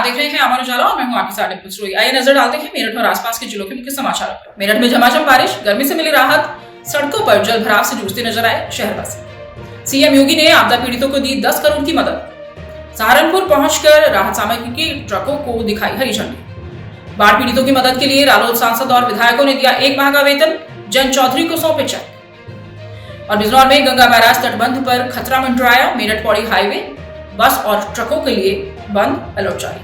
देख रहे हैं अमर उजाला और मैं हूं आपके साथ पुष्टि। आइए नजर डालते हैं मेरठ और आसपास के जिलों के मुख्य समाचारों पर। मेरठ में झमाझम बारिश, गर्मी से मिली राहत, सड़कों पर जल भराव से जूझते नजर आए शहरवासी। सीएम योगी ने आपदा पीड़ितों को दी 10 करोड़ की मदद। सहारनपुर पहुंचकर राहत सामग्री की ट्रकों को दिखाई हरी झंडी। बाढ़ पीड़ितों की मदद के लिए रालोद सांसद और विधायकों ने दिया 1 माह का वेतन, जन चौधरी को सौंपे चेक। और बिजनौर में गंगा बैराज तटबंध पर खतरा मंडराया, मेरठ पौड़ी हाईवे बस और ट्रकों के लिए बंद, अलर्ट जारी।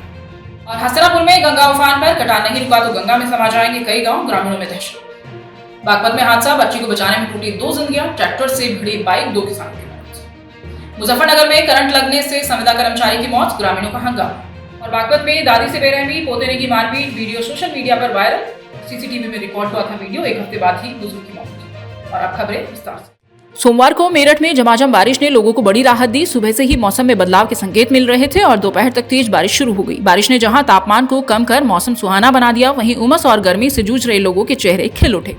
और हस्तिनापुर में गंगा उफान पर, कटान नहीं रुका तो गंगा में समा जाएंगे कई गांव, ग्रामीणों में दहशत। बागपत में हादसा, बच्ची को बचाने में टूटी 2 जिंदगियां, ट्रैक्टर से भिड़ी बाइक, 2 किसानों की मौत। मुजफ्फरनगर में करंट लगने से संविदा कर्मचारी की मौत, ग्रामीणों का हंगामा। और बागपत में दादी से बेरहमी, पोते की मारपीट, वीडियो सोशल मीडिया पर वायरल। सीसीटीवी में रिकॉर्ड हुआ था वीडियो, 1 हफ्ते बाद ही बुजुर्ग की मौत। और अब खबरें विस्तार से। सोमवार को मेरठ में झमाझम बारिश ने लोगों को बड़ी राहत दी। सुबह से ही मौसम में बदलाव के संकेत मिल रहे थे और दोपहर तक तेज बारिश शुरू हो गई। बारिश ने जहां तापमान को कम कर मौसम सुहाना बना दिया, वहीं उमस और गर्मी से जूझ रहे लोगों के चेहरे खिल उठे।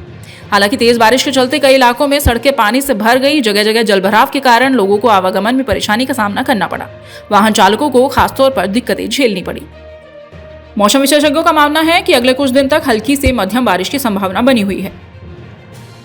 हालांकि तेज बारिश के चलते कई इलाकों में सड़कें पानी से भर गई। जगह जगह जलभराव के कारण लोगों को आवागमन में परेशानी का सामना करना पड़ा। वाहन चालकों को खासतौर पर दिक्कतें झेलनी पड़ी। मौसम विशेषज्ञों का मानना है कि अगले कुछ दिन तक हल्की से मध्यम बारिश की संभावना बनी हुई है।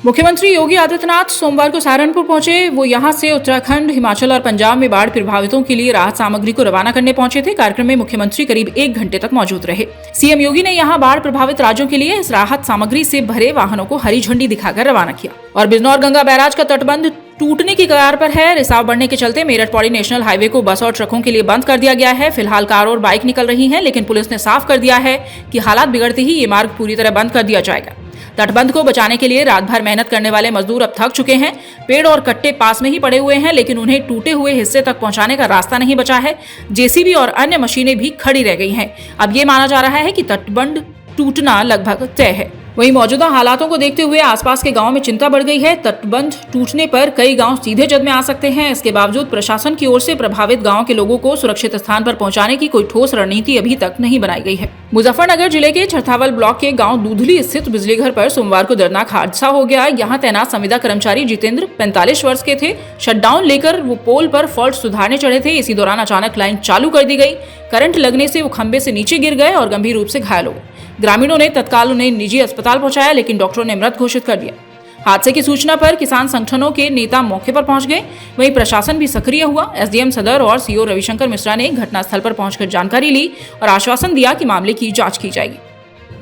मुख्यमंत्री योगी आदित्यनाथ सोमवार को सहारनपुर पहुंचे। वो यहां से उत्तराखंड, हिमाचल और पंजाब में बाढ़ प्रभावितों के लिए राहत सामग्री को रवाना करने पहुंचे थे। कार्यक्रम में मुख्यमंत्री करीब 1 घंटे तक मौजूद रहे। सीएम योगी ने यहां बाढ़ प्रभावित राज्यों के लिए इस राहत सामग्री से भरे वाहनों को हरी झंडी दिखाकर रवाना किया। और बिजनौर गंगा बैराज का तटबंध टूटने की कगार पर है। रिसाव बढ़ने के चलते मेरठ पौड़ी नेशनल हाईवे को बस और ट्रकों के लिए बंद कर दिया गया है। फिलहाल कार और बाइक निकल रही हैं, लेकिन पुलिस ने साफ कर दिया है कि हालात बिगड़ते ही ये मार्ग पूरी तरह बंद कर दिया जाएगा। तटबंध को बचाने के लिए रात भर मेहनत करने वाले मजदूर अब थक चुके हैं। पेड़ और कट्टे पास में ही पड़े हुए हैं, लेकिन उन्हें टूटे हुए हिस्से तक पहुंचाने का रास्ता नहीं बचा है। जेसीबी और अन्य मशीनें भी खड़ी रह गई हैं। अब ये माना जा रहा है कि तटबंध टूटना लगभग तय है। वहीं मौजूदा हालातों को देखते हुए आसपास के गांव में चिंता बढ़ गई है। तटबंध टूटने पर कई गांव सीधे जद में आ सकते हैं। इसके बावजूद प्रशासन की ओर से प्रभावित गांव के लोगों को सुरक्षित स्थान पर पहुंचाने की कोई ठोस रणनीति अभी तक नहीं बनाई गई है। मुजफ्फरनगर जिले के छरथावल ब्लॉक के गांव दूधली स्थित बिजली घर पर सोमवार को दर्दनाक हादसा हो गया। यहाँ तैनात संविदा कर्मचारी जितेंद्र 45 वर्ष के थे। शटडाउन लेकर वो पोल पर फॉल्ट सुधारने चढ़े थे। इसी दौरान अचानक लाइन चालू कर दी गई। करंट लगने से वो खंबे से नीचे गिर गए और गंभीर रूप से घायल हो गए। ग्रामीणों ने तत्काल उन्हें निजी अस्पताल पहुंचाया, लेकिन डॉक्टरों ने मृत घोषित कर दिया। हादसे की सूचना पर किसान संगठनों के नेता मौके पर पहुंच गए। वहीं प्रशासन भी सक्रिय हुआ। एसडीएम सदर और सीओ रविशंकर मिश्रा ने घटनास्थल पर पहुंचकर जानकारी ली और आश्वासन दिया कि मामले की जांच की जाएगी।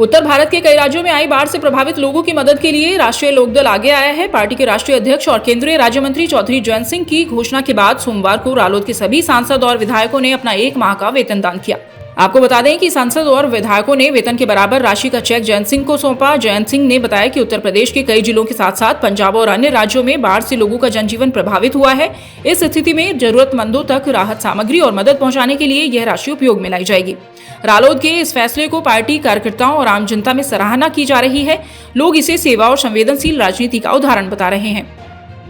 उत्तर भारत के कई राज्यों में आई बाढ़ से प्रभावित लोगों की मदद के लिए राष्ट्रीय लोकदल आगे आया है। पार्टी के राष्ट्रीय अध्यक्ष और केंद्रीय राज्य मंत्री चौधरी जयंत सिंह की घोषणा के बाद सोमवार को रालोद के सभी सांसद और विधायकों ने अपना 1 माह का वेतन दान किया। आपको बता दें कि सांसद और विधायकों ने वेतन के बराबर राशि का चेक जयंत सिंह को सौंपा। जयंत सिंह ने बताया कि उत्तर प्रदेश के कई जिलों के साथ साथ पंजाब और अन्य राज्यों में बाढ़ से लोगों का जनजीवन प्रभावित हुआ है। इस स्थिति में जरूरतमंदों तक राहत सामग्री और मदद पहुंचाने के लिए यह राशि उपयोग में लाई जाएगी। रालोद के इस फैसले को पार्टी कार्यकर्ताओं और आम जनता में सराहना की जा रही है। लोग इसे सेवा और संवेदनशील राजनीति का उदाहरण बता रहे हैं।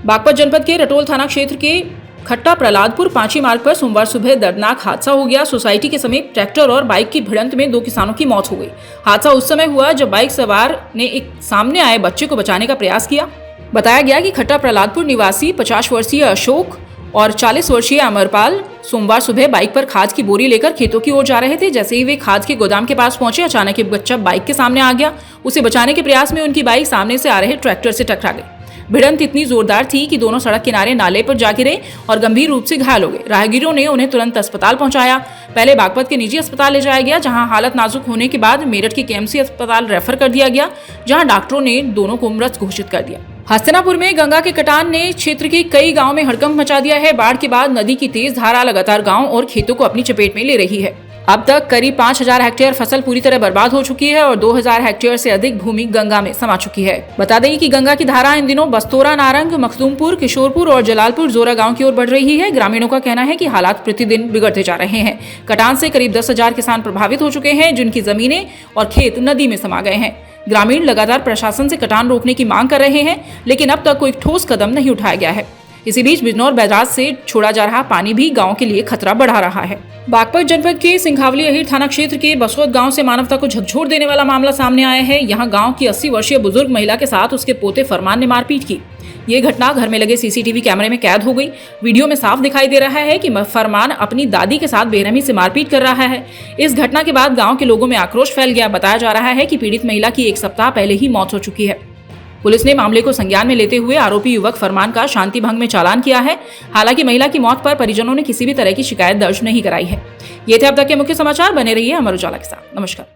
बागपत जनपद के रटोल थाना क्षेत्र के खट्टा प्रहलादपुर पांची मार्ग पर सोमवार सुबह दर्दनाक हादसा हो गया। सोसाइटी के समीप ट्रैक्टर और बाइक की भिड़ंत में 2 किसानों की मौत हो गई। हादसा उस समय हुआ जब बाइक सवार ने एक सामने आए बच्चे को बचाने का प्रयास किया। बताया गया कि खट्टा प्रहलादपुर निवासी 50 वर्षीय अशोक और 40 वर्षीय अमरपाल सोमवार सुबह बाइक पर खाद की बोरी लेकर खेतों की ओर जा रहे थे। जैसे ही वे खाद के गोदाम के पास पहुंचे, अचानक एक बच्चा बाइक के सामने आ गया। उसे बचाने के प्रयास में उनकी बाइक सामने से आ रहे ट्रैक्टर से टकरा गई। भिड़ंत इतनी जोरदार थी कि दोनों सड़क किनारे नाले पर जा गिरे और गंभीर रूप से घायल हो गए। राहगीरों ने उन्हें तुरंत अस्पताल पहुंचाया। पहले बागपत के निजी अस्पताल ले जाया गया, जहां हालत नाजुक होने के बाद मेरठ के केएमसी अस्पताल रेफर कर दिया गया, जहां डॉक्टरों ने दोनों को मृत घोषित कर दिया। हस्तिनापुर में गंगा के कटान ने क्षेत्र के कई गांव में हड़कंप मचा दिया है। बाढ़ के बाद नदी की तेज धारा लगातार गांव और खेतों को अपनी चपेट में ले रही है। अब तक करीब 5000 हेक्टेयर फसल पूरी तरह बर्बाद हो चुकी है और 2000 हेक्टेयर से अधिक भूमि गंगा में समा चुकी है। बता दें कि गंगा की धारा इन दिनों बस्तोरा, नारंग, मखदूमपुर, किशोरपुर और जलालपुर जोरा गांव की ओर बढ़ रही है। ग्रामीणों का कहना है कि हालात प्रतिदिन बिगड़ते जा रहे हैं। कटान से करीब 10,000 किसान प्रभावित हो चुके हैं, जिनकी जमीनें और खेत नदी में समा गए हैं। ग्रामीण लगातार प्रशासन से कटान रोकने की मांग कर रहे हैं, लेकिन अब तक कोई ठोस कदम नहीं उठाया गया है। इसी बीच बिजनौर बैराज से छोड़ा जा रहा पानी भी गांव के लिए खतरा बढ़ा रहा है। बागपत जनपद के सिंघावली अहीर थाना क्षेत्र के बसोत गांव से मानवता को झकझोर देने वाला मामला सामने आया है। यहां गांव की 80 वर्षीय बुजुर्ग महिला के साथ उसके पोते फरमान ने मारपीट की। ये घटना घर में लगे सीसीटीवी कैमरे में कैद हो गई। वीडियो में साफ दिखाई दे रहा है कि फरमान अपनी दादी के साथ बेरहमी से मारपीट कर रहा है। इस घटना के बाद गांव के लोगों में आक्रोश फैल गया। बताया जा रहा है कि पीड़ित महिला की 1 सप्ताह पहले ही मौत हो चुकी है। पुलिस ने मामले को संज्ञान में लेते हुए आरोपी युवक फरमान का शांति भंग में चालान किया है। हालांकि महिला की मौत पर परिजनों ने किसी भी तरह की शिकायत दर्ज नहीं कराई है। ये थे अब तक के मुख्य समाचार। बने रहिए अमर उजाला के साथ। नमस्कार।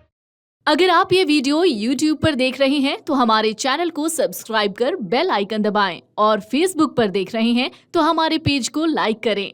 अगर आप ये वीडियो YouTube पर देख रहे हैं तो हमारे चैनल को सब्सक्राइब कर बेल आइकन दबाएं और Facebook पर देख रहे हैं तो हमारे पेज को लाइक करें।